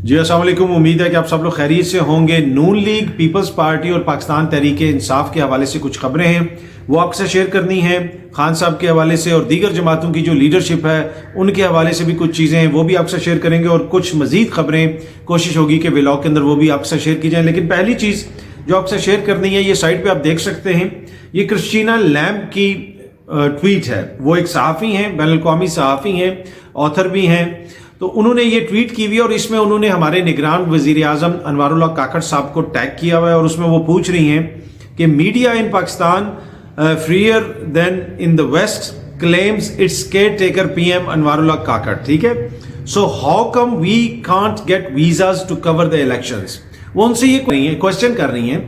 جی السلام علیکم، امید ہے کہ آپ سب لوگ خیریت سے ہوں گے۔ نون لیگ، پیپلز پارٹی اور پاکستان تحریک انصاف کے حوالے سے کچھ خبریں ہیں، وہ آپ سے شیئر کرنی ہیں۔ خان صاحب کے حوالے سے اور دیگر جماعتوں کی جو لیڈرشپ ہے ان کے حوالے سے بھی کچھ چیزیں ہیں، وہ بھی آپ سے شیئر کریں گے، اور کچھ مزید خبریں کوشش ہوگی کہ ولاگ کے اندر وہ بھی آپ سے شیئر کی جائیں۔ لیکن پہلی چیز جو آپ سے شیئر کرنی ہے، یہ سائٹ پہ آپ دیکھ سکتے ہیں، یہ کرسٹینا لیمب کی ٹویٹ ہے۔ وہ ایک صحافی ہیں، بین الاقوامی صحافی ہیں، آتھر بھی ہیں۔ تو انہوں نے یہ ٹویٹ کی ہوئی ہے، اور اس میں انہوں نے ہمارے نگران وزیر اعظم انوار اللہ کاکڑ صاحب کو ٹیگ کیا ہوا ہے، اور اس میں وہ پوچھ رہی ہیں کہ media in Pakistan freer than in the West claims its caretaker P M Anwar اللہ کاکڑ، ٹھیک ہے۔ So how come we can't get visas to cover the elections. وہ ان سے یہ کوشچن کر رہی ہیں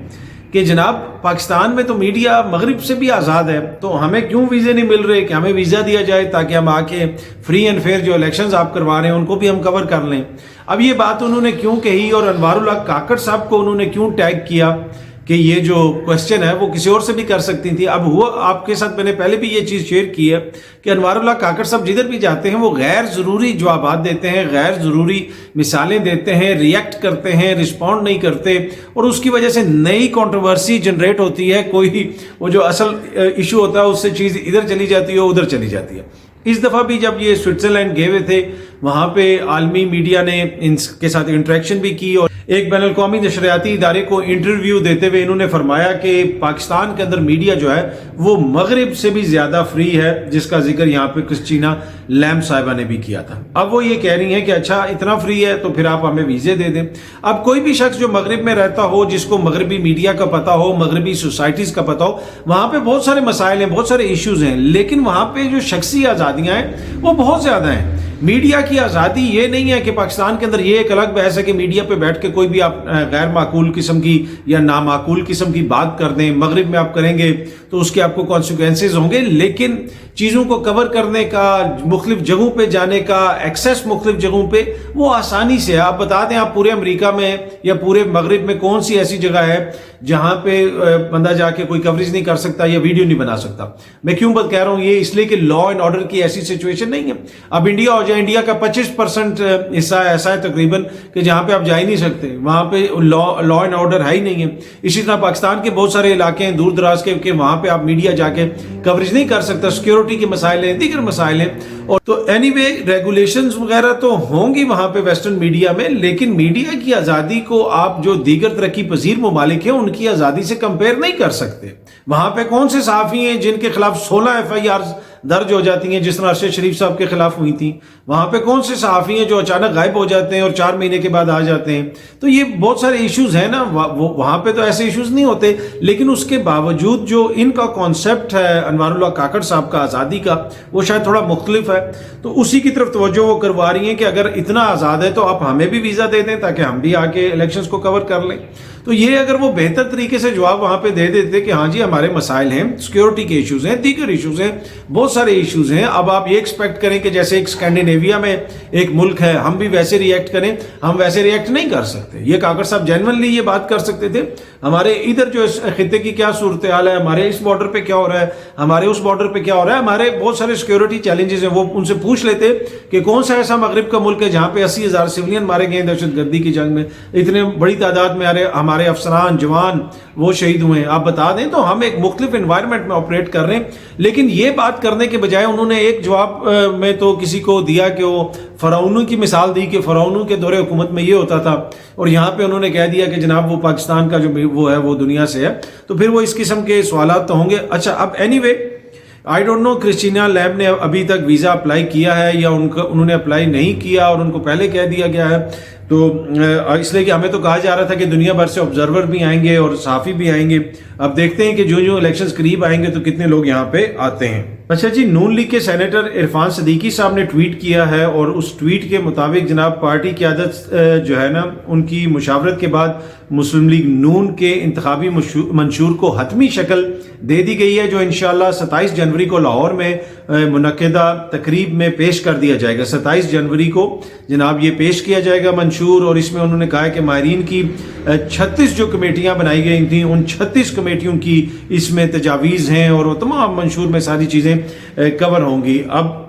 کہ جناب پاکستان میں تو میڈیا مغرب سے بھی آزاد ہے، تو ہمیں کیوں ویزے نہیں مل رہے کہ ہمیں ویزا دیا جائے تاکہ ہم آ کے فری اینڈ فیئر جو الیکشنز آپ کروا رہے ہیں ان کو بھی ہم کور کر لیں۔ اب یہ بات انہوں نے کیوں کہی، اور انوار اللہ کاکڑ صاحب کو انہوں نے کیوں ٹیگ کیا کہ یہ جو کوشچن ہے وہ کسی اور سے بھی کر سکتی تھی۔ اب ہوا آپ کے ساتھ میں نے پہلے بھی یہ چیز شیئر کی ہے کہ انوار اللہ کاکڑ صاحب جدھر بھی جاتے ہیں وہ غیر ضروری جوابات دیتے ہیں، غیر ضروری مثالیں دیتے ہیں، ریئیکٹ کرتے ہیں، رسپونڈ نہیں کرتے، اور اس کی وجہ سے نئی کنٹروورسی جنریٹ ہوتی ہے۔ کوئی وہ جو اصل ایشو ہوتا ہے اس سے چیز ادھر چلی جاتی ہے، ادھر چلی جاتی ہے۔ اس دفعہ بھی جب یہ سوئٹزرلینڈ گئے ہوئے تھے، وہاں پہ عالمی میڈیا نے ان کے ساتھ انٹریکشن بھی کی، اور ایک بین الاقوامی نشریاتی ادارے کو انٹرویو دیتے ہوئے انہوں نے فرمایا کہ پاکستان کے اندر میڈیا جو ہے وہ مغرب سے بھی زیادہ فری ہے، جس کا ذکر یہاں پہ کرسٹینا لیمب صاحبہ نے بھی کیا تھا۔ اب وہ یہ کہہ رہی ہیں کہ اچھا اتنا فری ہے تو پھر آپ ہمیں ویزے دے دیں۔ اب کوئی بھی شخص جو مغرب میں رہتا ہو، جس کو مغربی میڈیا کا پتہ ہو، مغربی سوسائٹیز کا پتہ ہو، وہاں پہ بہت سارے مسائل ہیں، بہت سارے ایشوز ہیں، لیکن وہاں پہ جو شخصی آزادیاں ہیں وہ بہت زیادہ ہیں۔ میڈیا کی آزادی یہ نہیں ہے کہ پاکستان کے اندر یہ ایک الگ بحث ہے کہ میڈیا پہ بیٹھ کے کوئی بھی آپ غیر معقول قسم کی یا نامعقول قسم کی بات کر دیں۔ مغرب میں آپ کریں گے تو اس کے آپ کو کانسیکوینسز ہوں گے، لیکن چیزوں کو کور کرنے کا، مختلف جگہوں پہ جانے کا ایکسیس مختلف جگہوں پہ وہ آسانی سے ہے۔ آپ بتا دیں آپ پورے امریکہ میں یا پورے مغرب میں کون سی ایسی جگہ ہے جہاں پہ بندہ جا کے کوئی کوریج نہیں کر سکتا یا ویڈیو نہیں بنا سکتا۔ میں کیوں بات کہہ رہا ہوں یہ اس لیے کہ لا اینڈ آرڈر کی ایسی سچویشن نہیں ہے۔ اب انڈیا ہو جائے، انڈیا کا 25% حصہ ایسا ہے تقریباً کہ جہاں پہ آپ جا ہی نہیں سکتے، وہاں پہ لا اینڈ آرڈر ہے ہی نہیں ہے۔ اسی طرح پاکستان کے بہت سارے علاقے ہیں دور دراز کے کہ وہاں پہ آپ میڈیا جا کے کوریج نہیں کر سکتا، سیکیورٹی کے مسائل ہیں، دیگر مسائل ہیں۔ اور تو اینی وے ریگولیشنز وغیرہ تو ہوں گی وہاں پہ ویسٹرن میڈیا میں، لیکن میڈیا کی آزادی کو آپ جو دیگر ترقی پذیر ممالک ہیں ان کی آزادی سے کمپیئر نہیں کر سکتے۔ وہاں پہ کون سے صحافی ہیں جن کے خلاف 16 FIRs درج ہو جاتی ہیں، جس طرح ارشد شریف صاحب کے خلاف ہوئی تھیں؟ وہاں پہ کون سے صحافی ہیں جو اچانک غائب ہو جاتے ہیں اور 4 مہینے کے بعد آ جاتے ہیں؟ تو یہ بہت سارے ایشوز ہیں نا، وہاں پہ تو ایسے ایشوز نہیں ہوتے، لیکن اس کے باوجود جو ان کا کانسیپٹ ہے انوار اللہ کاکڑ صاحب کا آزادی کا، وہ شاید تھوڑا مختلف ہے۔ تو اسی کی طرف توجہ وہ کروا رہی ہیں کہ اگر اتنا آزاد ہے تو آپ ہمیں بھی ویزا دے دیں تاکہ ہم بھی آ کے الیکشنز کو کور کر لیں۔ تو یہ اگر وہ بہتر طریقے سے جواب وہاں پہ دے دیتے کہ ہاں جی ہمارے مسائل ہیں، سیکیورٹی کے ایشوز ہیں، دیگر ایشوز ہیں، بہت سارے ایشوز ہیں، اب آپ یہ ایکسپیکٹ کریں کہ جیسے ایک اسکینڈینیویا میں ایک ملک ہے ہم بھی ویسے ریئیکٹ کریں، ہم ویسے ریئیکٹ نہیں کر سکتے۔ یہ کاکڑ صاحب جینونلی یہ بات کر سکتے تھے، ہمارے ادھر جو خطے کی کیا صورتحال ہے، ہمارے اس بارڈر پہ کیا ہو رہا ہے، ہمارے اس بارڈر پہ کیا ہو رہا ہے، ہمارے بہت سارے سیکیورٹی چیلنجز ہیں، وہ ان سے پوچھ لیتے کہ کون سا ایسا مغرب کا ملک ہے جہاں پہ 80,000 سولین مارے گئے دہشت گردی کی جنگ میں، اتنے بڑی تعداد میں ہمارے افسران جوان وہ شہید ہوئے ہیں، آپ بتا دیں۔ تو ہم ایک مختلف انوائرمنٹ میں آپریٹ کر رہے ہیں، لیکن یہ بات کرنے کے بجائے انہوں نے ایک جواب میں تو کسی کو دیا کہ وہ فرعونوں کی مثال دی کہ فرعونوں کے دور حکومت میں یہ ہوتا تھا، اور یہاں پہ انہوں نے کہہ دیا کہ جناب وہ پاکستان کا جو وہ ہے وہ دنیا سے ہے۔ تو پھر وہ اس قسم کے سوالات تو ہوں گے۔ اچھا اب anyway I don't know Christina Lamb نے ابھی تک ویزا اپلائی کیا ہے یا انہوں نے اپلائی نہیں کیا اور ان کو پہلے کہہ دیا گیا ہے، تو اس لیے کہ ہمیں تو کہا جا رہا تھا کہ دنیا بھر سے آبزرور بھی آئیں گے اور صحافی بھی آئیں گے۔ اب دیکھتے ہیں کہ جو جو الیکشنز قریب آئیں گے تو کتنے لوگ یہاں پہ آتے ہیں۔ اچھا جی، نون لیگ کے سینیٹر عرفان صدیقی صاحب نے ٹویٹ کیا ہے، اور اس ٹویٹ کے مطابق جناب پارٹی قیادت جو ہے نا ان کی مشاورت کے بعد مسلم لیگ نون کے انتخابی منشور کو حتمی شکل دے دی گئی ہے، جو انشاءاللہ 27 جنوری کو لاہور میں منعقدہ تقریب میں پیش کر دیا جائے گا۔ 27 جنوری کو جناب یہ پیش کیا جائے گا منشور، اور اس میں انہوں نے کہا کہ ماہرین کی 36 جو کمیٹیاں بنائی گئی تھیں ان 36 کمیٹیوں کی اس میں تجاویز ہیں، اور وہ تمام منشور میں ساری چیزیں کور ہوں گی۔ اب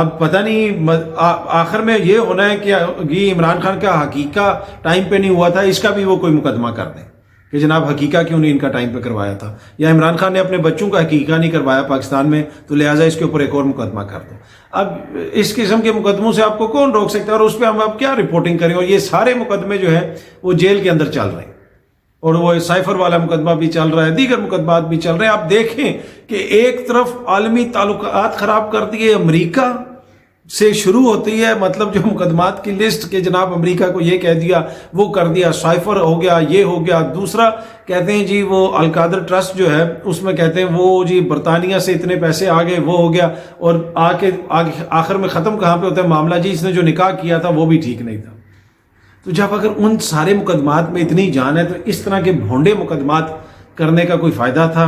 اب پتہ نہیں آخر میں یہ ہونا ہے کہ یہ عمران خان کا حقیقہ ٹائم پہ نہیں ہوا تھا، اس کا بھی وہ کوئی مقدمہ کر دیں کہ جناب حقیقہ کیوں نہیں ان کا ٹائم پہ کروایا تھا، یا عمران خان نے اپنے بچوں کا حقیقہ نہیں کروایا پاکستان میں تو لہٰذا اس کے اوپر ایک اور مقدمہ کر دو۔ اب اس قسم کے مقدموں سے آپ کو کون روک سکتا ہے، اور اس پہ ہم اب کیا رپورٹنگ کریں؟ اور یہ سارے مقدمے جو ہیں وہ جیل کے اندر چل رہے ہیں، اور وہ سائفر والا مقدمہ بھی چل رہا ہے، دیگر مقدمات بھی چل رہے ہیں۔ آپ دیکھیں کہ ایک طرف عالمی تعلقات خراب کر دیے، امریکہ سے شروع ہوتی ہے مطلب جو مقدمات کی لسٹ کہ جناب امریکہ کو یہ کہہ دیا، وہ کر دیا، سائفر ہو گیا، یہ ہو گیا۔ دوسرا کہتے ہیں جی وہ القادر ٹرسٹ جو ہے اس میں کہتے ہیں وہ جی برطانیہ سے اتنے پیسے آ گئے، وہ ہو گیا، اور آخر میں ختم کہاں پہ ہوتا ہے معاملہ؟ جی اس نے جو نکاح کیا تھا وہ بھی ٹھیک نہیں تھا۔ تو جب اگر ان سارے مقدمات میں اتنی جان ہے تو اس طرح کے بھونڈے مقدمات کرنے کا کوئی فائدہ تھا؟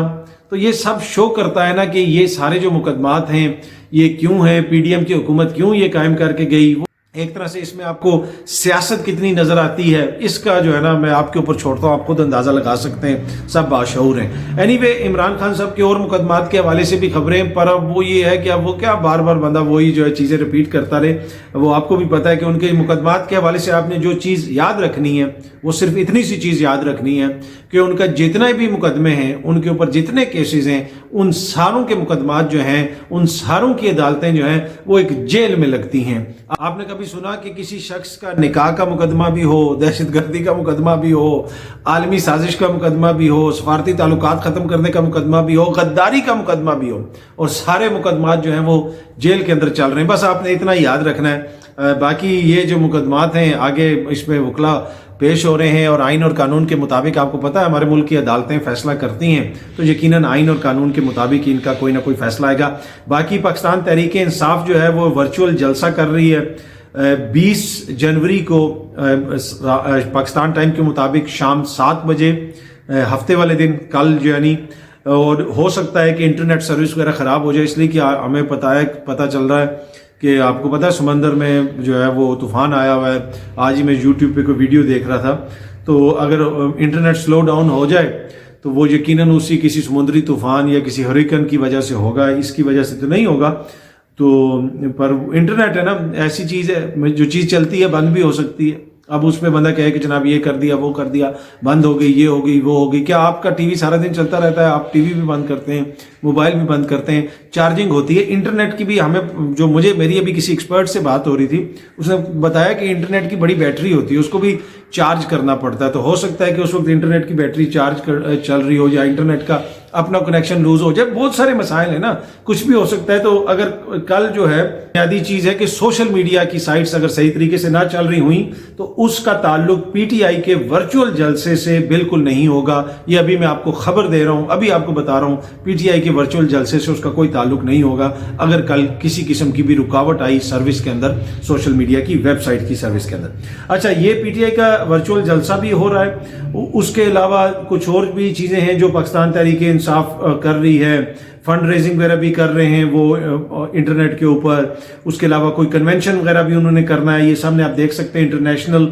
تو یہ سب شو کرتا ہے نا کہ یہ سارے جو مقدمات ہیں یہ کیوں ہیں، پی ڈی ایم کی حکومت کیوں یہ قائم کر کے گئی۔ ایک طرح سے اس میں آپ کو سیاست کتنی نظر آتی ہے اس کا جو ہے نا میں آپ کے اوپر چھوڑتا ہوں، آپ خود اندازہ لگا سکتے ہیں، سب باشعور ہیں۔ اینی وے عمران خان صاحب کے اور مقدمات کے حوالے سے بھی خبریں، پر اب وہ یہ ہے کہ اب وہ کیا بار بار بندہ وہی جو ہے چیزیں رپیٹ کرتا رہے۔ وہ آپ کو بھی پتہ ہے کہ ان کے مقدمات کے حوالے سے آپ نے جو چیز یاد رکھنی ہے وہ صرف اتنی سی چیز یاد رکھنی ہے کہ ان کا جتنے بھی مقدمے ہیں، ان کے اوپر جتنے کیسز ہیں، ان ساروں کے مقدمات جو ہیں، ان ساروں کی عدالتیں جو ہیں وہ ایک جیل میں لگتی ہیں۔ آپ نے کبھی سنا کہ کسی شخص کا نکاح کا مقدمہ بھی ہو، دہشت گردی کا مقدمہ بھی ہو، عالمی سازش کا مقدمہ بھی ہو، سفارتی تعلقات ختم کرنے کا مقدمہ بھی ہو، غداری کا مقدمہ بھی ہو، اور سارے مقدمات جو ہیں وہ جیل کے اندر چل رہے ہیں؟ بس آپ نے اتنا یاد رکھنا ہے۔ باقی یہ جو مقدمات ہیں آگے اس میں وکلا پیش ہو رہے ہیں، اور آئین اور قانون کے مطابق آپ کو پتہ ہے ہمارے ملک کی عدالتیں فیصلہ کرتی ہیں تو یقیناً آئین اور قانون کے مطابق ان کا کوئی نہ کوئی فیصلہ آئے گا۔ باقی پاکستان تحریک انصاف جو ہے وہ ورچوئل جلسہ کر رہی ہے 20 جنوری کو پاکستان ٹائم کے مطابق شام 7 بجے، ہفتے والے دن، کل جو یعنی، اور ہو سکتا ہے کہ انٹرنیٹ سروس وغیرہ خراب ہو جائے، اس لیے کہ ہمیں پتہ چل رہا ہے کہ آپ کو پتہ ہے سمندر میں جو ہے وہ طوفان آیا ہوا ہے۔ آج ہی میں یوٹیوب پہ کوئی ویڈیو دیکھ رہا تھا، تو اگر انٹرنیٹ سلو ڈاؤن ہو جائے تو وہ یقیناً کسی سمندری طوفان یا کسی ہریکن کی وجہ سے ہوگا، اس کی وجہ سے تو نہیں ہوگا۔ تو پر انٹرنیٹ ہے نا، ایسی چیز ہے جو چیز چلتی ہے بند بھی ہو سکتی ہے۔ اب اس میں بندہ کہے کہ جناب یہ کر دیا، وہ کر دیا، بند ہو گئی، یہ ہو گئی، وہ ہو گئی۔ کیا آپ کا ٹی وی سارا دن چلتا رہتا ہے؟ آپ ٹی وی بھی بند کرتے ہیں، موبائل بھی بند کرتے ہیں، چارجنگ ہوتی ہے انٹرنیٹ کی بھی۔ ہمیں جو میری ابھی کسی ایکسپرٹ سے بات ہو رہی تھی، اس نے بتایا کہ انٹرنیٹ کی بڑی بیٹری ہوتی ہے، اس کو بھی چارج کرنا پڑتا ہے۔ تو ہو سکتا ہے کہ اس وقت انٹرنیٹ کی بیٹری چارج چل رہی ہو، یا انٹرنیٹ کا اپنا کنیکشن لوز ہو جائے۔ بہت سارے مسائل ہیں نا، کچھ بھی ہو سکتا ہے۔ تو اگر کل جو ہے بنیادی چیز ہے کہ سوشل میڈیا کی سائٹس اگر صحیح طریقے سے نہ چل رہی ہوئیں تو اس کا تعلق پی ٹی آئی کے ورچوئل جلسے سے بالکل نہیں ہوگا۔ یہ ابھی میں آپ کو خبر دے رہا ہوں، ابھی آپ کو بتا رہا ہوں، پی ٹی آئی کے ورچوئل جلسے سے اس کا کوئی تعلق نہیں ہوگا اگر کل کسی قسم کی بھی رکاوٹ آئی سروس کے اندر، سوشل میڈیا کی ویب سائٹ کی سروس کے اندر۔ اچھا، یہ پی ٹی آئی کا ورچوئل جلسہ بھی ہو رہا ہے۔ اس کے علاوہ کچھ اور بھی چیزیں ہیں جو پاکستان تحریک انصاف کر رہی ہے، فنڈ ریزنگ وغیرہ بھی کر رہے ہیں وہ انٹرنیٹ کے اوپر۔ اس کے علاوہ کوئی کنونشن وغیرہ بھی انہوں نے کرنا ہے، یہ سامنے آپ دیکھ سکتے ہیں، انٹرنیشنل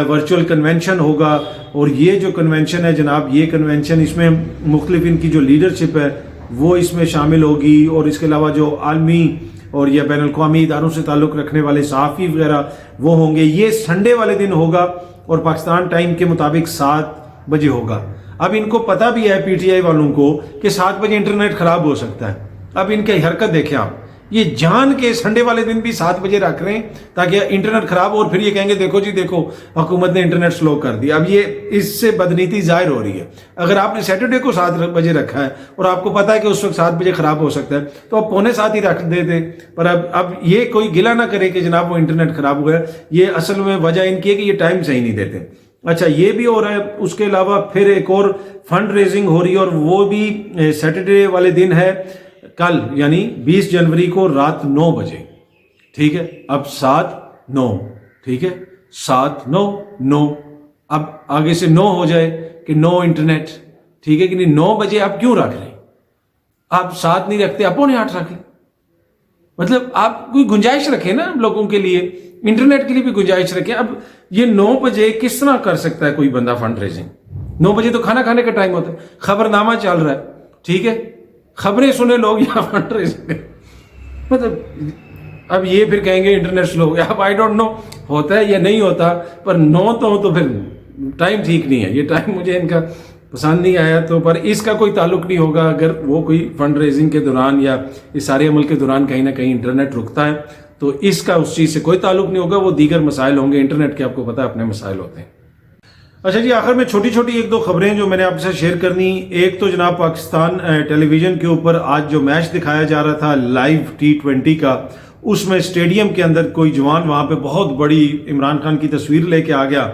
ورچوئل کنونشن ہوگا۔ اور یہ جو کنونشن ہے جناب، یہ کنونشن اس میں مختلف ان کی جو لیڈرشپ ہے وہ اس میں شامل ہوگی، اور اس کے علاوہ جو عالمی اور یا بین الاقوامی اداروں سے تعلق رکھنے والے صحافی وغیرہ وہ ہوں گے۔ یہ سنڈے والے دن ہوگا اور پاکستان ٹائم کے مطابق 7 بجے ہوگا۔ اب ان کو پتہ بھی ہے پی ٹی آئی والوں کو کہ 7 بجے انٹرنیٹ خراب ہو سکتا ہے۔ اب ان کی حرکت دیکھیں آپ، یہ جان کے سنڈے والے دن بھی 7 بجے رکھ رہے ہیں تاکہ انٹرنیٹ خراب ہو، اور پھر یہ کہیں گے دیکھو جی دیکھو حکومت نے انٹرنیٹ سلو کر دیا۔ اب یہ اس سے بدنیتی ظاہر ہو رہی ہے۔ اگر آپ نے سیٹرڈے کو 7 بجے رکھا ہے اور آپ کو پتا ہے کہ اس وقت 7 بجے خراب ہو سکتا ہے تو آپ 6:45 ہی رکھ دیتے۔ پر اب یہ کوئی گلہ نہ کرے کہ جناب وہ انٹرنیٹ خراب ہو گیا، یہ اصل میں وجہ ان کی ہے کہ یہ ٹائم صحیح نہیں دیتے۔ اچھا، یہ بھی ہو رہا ہے۔ اس کے علاوہ پھر ایک اور فنڈ ریزنگ ہو رہی ہے، اور وہ بھی سیٹرڈے والے دن ہے، کل یعنی 20 جنوری کو رات 9 بجے۔ ٹھیک ہے، اب 7-9، ٹھیک ہے، 7-9 اب آگے سے 9 ہو جائے کہ 9 انٹرنیٹ، ٹھیک ہے کہ نہیں؟ 9 بجے آپ کیوں رکھ رہے ہیں؟ آپ 7 نہیں رکھتے، آپ 7:45 رکھ لیں۔ مطلب آپ کوئی گنجائش رکھیں نا لوگوں کے لیے، انٹرنیٹ کے لیے بھی گنجائش رکھیں۔ اب یہ 9 بجے کس طرح کر سکتا ہے کوئی بندہ فنڈ ریزنگ؟ 9 بجے تو کھانا کھانے کا ٹائم ہوتا ہے، خبر نامہ چل رہا ہے، ٹھیک ہے، خبریں سنے لوگ یا فنڈ ریزنگ۔ مطلب اب یہ پھر کہیں گے انٹرنیٹ سلو ہو گیا. اب آئی ڈونٹ نو ہوتا ہے یا نہیں ہوتا, پر 9 تو پھر ٹائم ٹھیک نہیں ہے. یہ ٹائم مجھے ان کا پسند نہیں آیا. تو پر اس کا کوئی تعلق نہیں ہوگا اگر وہ کوئی فنڈ ریزنگ کے دوران یا اس سارے عمل کے دوران کہیں نہ کہیں انٹرنیٹ رکتا ہے تو اس کا اس چیز سے کوئی تعلق نہیں ہوگا. وہ دیگر مسائل ہوں گے, انٹرنیٹ کے آپ کو پتہ ہے اپنے مسائل ہوتے ہیں. اچھا جی, آخر میں چھوٹی چھوٹی 1-2 خبریں جو میں نے آپ کے ساتھ شیئر کرنی. ایک تو جناب پاکستان ٹیلی ویژن کے اوپر آج جو میچ دکھایا جا رہا تھا لائیو T20 کا, اس میں اسٹیڈیم کے اندر کوئی جوان وہاں پہ بہت بڑی عمران خان کی تصویر لے کے آ گیا,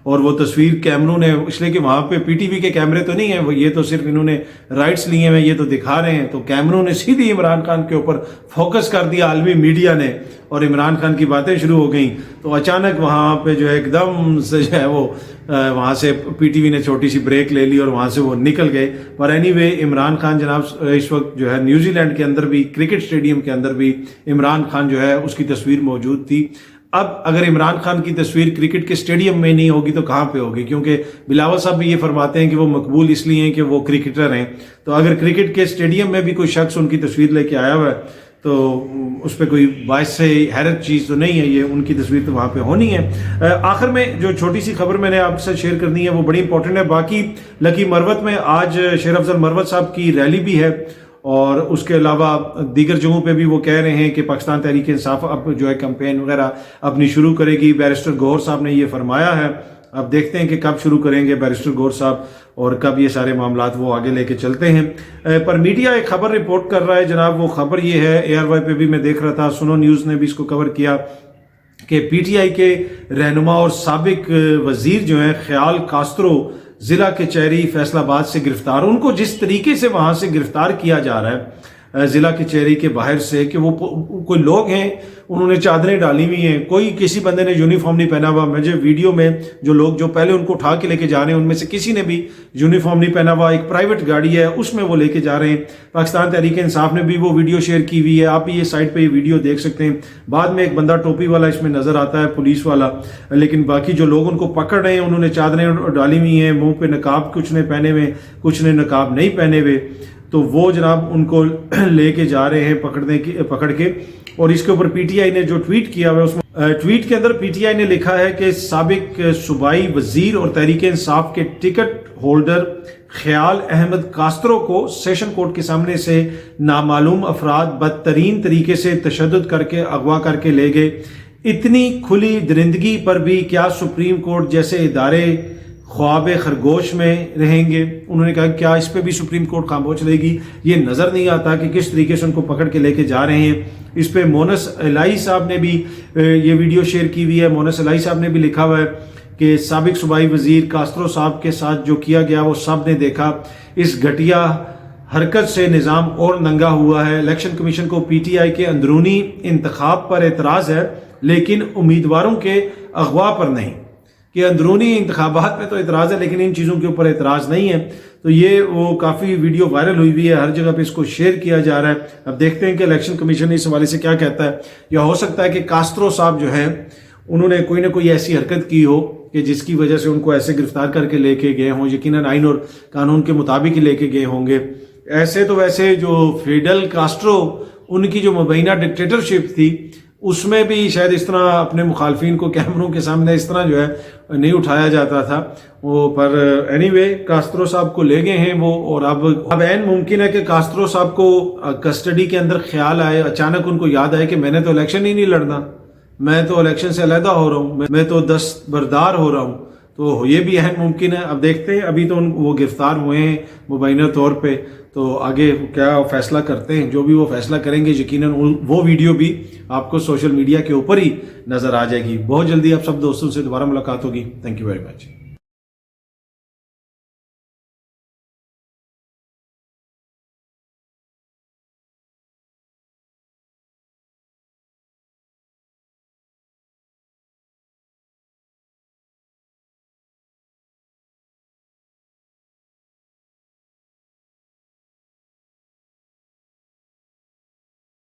اور وہ تصویر کیمروں نے, اس لیے کہ وہاں پہ پی ٹی وی کے کیمرے تو نہیں ہیں, یہ تو صرف انہوں نے رائٹس لیے ہیں, یہ تو دکھا رہے ہیں, تو کیمروں نے سیدھی عمران خان کے اوپر فوکس کر دیا عالمی میڈیا نے, اور عمران خان کی باتیں شروع ہو گئیں. تو اچانک وہاں پہ جو ہے ایک دم سے جو ہے وہ وہاں سے پی ٹی وی نے چھوٹی سی بریک لے لی اور وہاں سے وہ نکل گئے. پر اینی وے عمران خان جناب اس وقت جو ہے نیوزی لینڈ کے اندر بھی کرکٹ اسٹیڈیم کے اندر بھی عمران خان جو ہے اس کی تصویر موجود تھی. اب اگر عمران خان کی تصویر کرکٹ کے اسٹیڈیم میں نہیں ہوگی تو کہاں پہ ہوگی, کیونکہ بلاول صاحب بھی یہ فرماتے ہیں کہ وہ مقبول اس لیے ہیں کہ وہ کرکٹر ہیں. تو اگر کرکٹ کے اسٹیڈیم میں بھی کوئی شخص ان کی تصویر لے کے آیا ہوا ہے تو اس پہ کوئی باعث سے حیرت چیز تو نہیں ہے, یہ ان کی تصویر تو وہاں پہ ہونی ہے. آخر میں جو چھوٹی سی خبر میں نے آپ کے ساتھ شیئر کرنی ہے وہ بڑی امپورٹنٹ ہے. باقی لکی مروت میں آج شیر افضل مروت صاحب کی ریلی بھی ہے, اور اس کے علاوہ دیگر جگہوں پہ بھی وہ کہہ رہے ہیں کہ پاکستان تحریک انصاف اب جو ہے کمپین وغیرہ اپنی شروع کرے گی. بیرسٹر گوہر صاحب نے یہ فرمایا ہے. اب دیکھتے ہیں کہ کب شروع کریں گے بیرسٹر گوہر صاحب اور کب یہ سارے معاملات وہ آگے لے کے چلتے ہیں. پر میڈیا ایک خبر رپورٹ کر رہا ہے جناب, وہ خبر یہ ہے, ARY پہ بھی میں دیکھ رہا تھا, سنو نیوز نے بھی اس کو کور کیا, کہ PTI کے رہنما اور سابق وزیر جو ہیں خیال کاسترو ضلع کچہری فیصل آباد سے گرفتار. ان کو جس طریقے سے وہاں سے گرفتار کیا جا رہا ہے ضلع کچہری کے باہر سے, کہ وہ کوئی لوگ ہیں انہوں نے چادریں ڈالی ہوئی ہیں, کوئی کسی بندے نے یونیفارم نہیں پہنا ہوا. مجھے ویڈیو میں جو لوگ جو پہلے ان کو اٹھا کے لے کے جا رہے ہیں ان میں سے کسی نے بھی یونیفارم نہیں پہنا ہوا. ایک پرائیویٹ گاڑی ہے اس میں وہ لے کے جا رہے ہیں. پاکستان تحریک انصاف نے بھی وہ ویڈیو شیئر کی ہوئی ہے, آپ بھی یہ سائٹ پہ یہ ویڈیو دیکھ سکتے ہیں. بعد میں ایک بندہ ٹوپی والا اس میں نظر آتا ہے, پولیس والا, لیکن باقی جو لوگ ان کو پکڑ رہے ہیں انہوں نے چادریں ڈالی ہوئی ہیں, منہ پہ نقاب کچھ نے پہنے ہوئے, کچھ نے نقاب نہیں پہنے ہوئے. تو وہ جناب ان کو لے کے جا رہے ہیں پکڑ کے. اور اس کے اوپر PTI نے جو ٹویٹ کیا ہوا ہے اس میں ٹویٹ کے اندر PTI نے لکھا ہے کہ سابق صوبائی وزیر اور تحریک انصاف کے ٹکٹ ہولڈر خیال احمد کاسترو کو سیشن کورٹ کے سامنے سے نامعلوم افراد بدترین طریقے سے تشدد کر کے اغوا کر کے لے گئے. اتنی کھلی درندگی پر بھی کیا سپریم کورٹ جیسے ادارے خواب خرگوش میں رہیں گے. انہوں نے کہا کیا اس پہ بھی سپریم کورٹ خاموش رہے گی. یہ نظر نہیں آتا کہ کس طریقے سے ان کو پکڑ کے لے کے جا رہے ہیں. اس پہ مونس الہی صاحب نے بھی یہ ویڈیو شیئر کی ہوئی ہے. مونس الہی صاحب نے بھی لکھا ہوا ہے کہ سابق صوبائی وزیر کاسترو صاحب کے ساتھ جو کیا گیا وہ سب نے دیکھا. اس گھٹیا حرکت سے نظام اور ننگا ہوا ہے. الیکشن کمیشن کو PTI کے اندرونی انتخاب پر اعتراض ہے لیکن امیدواروں کے اغوا پر نہیں, کہ اندرونی انتخابات میں تو اعتراض ہے لیکن ان چیزوں کے اوپر اعتراض نہیں ہے. تو یہ وہ کافی ویڈیو وائرل ہوئی ہے, ہر جگہ پہ اس کو شیئر کیا جا رہا ہے. اب دیکھتے ہیں کہ الیکشن کمیشن اس حوالے سے کیا کہتا ہے. یا ہو سکتا ہے کہ کاسترو صاحب جو ہیں انہوں نے کوئی نہ کوئی ایسی حرکت کی ہو کہ جس کی وجہ سے ان کو ایسے گرفتار کر کے لے کے گئے ہوں. یقیناً آئین اور قانون کے مطابق ہی لے کے گئے ہوں گے. ایسے تو ویسے جو فیڈل کاسٹرو ان کی جو مبینہ ڈکٹیٹرشپ تھی اس میں بھی شاید اس طرح اپنے مخالفین کو کیمروں کے سامنے اس طرح جو ہے نہیں اٹھایا جاتا تھا وہ. پر اینی وے کاسترو صاحب کو لے گئے ہیں وہ, اور اب عین ممکن ہے کہ کاسترو صاحب کو کسٹڈی کے اندر خیال آئے, اچانک ان کو یاد آئے کہ میں نے تو الیکشن ہی نہیں لڑنا, میں تو الیکشن سے علیحدہ ہو رہا ہوں, میں تو دستبردار ہو رہا ہوں. تو یہ بھی اہم ممکن ہے. اب دیکھتے ہیں, ابھی تو وہ گرفتار ہوئے ہیں مبینہ طور پہ, تو آگے کیا فیصلہ کرتے ہیں. جو بھی وہ فیصلہ کریں گے یقیناً وہ ویڈیو بھی آپ کو سوشل میڈیا کے اوپر ہی نظر آ جائے گی. بہت جلدی آپ سب دوستوں سے دوبارہ ملاقات ہوگی. Thank you very much.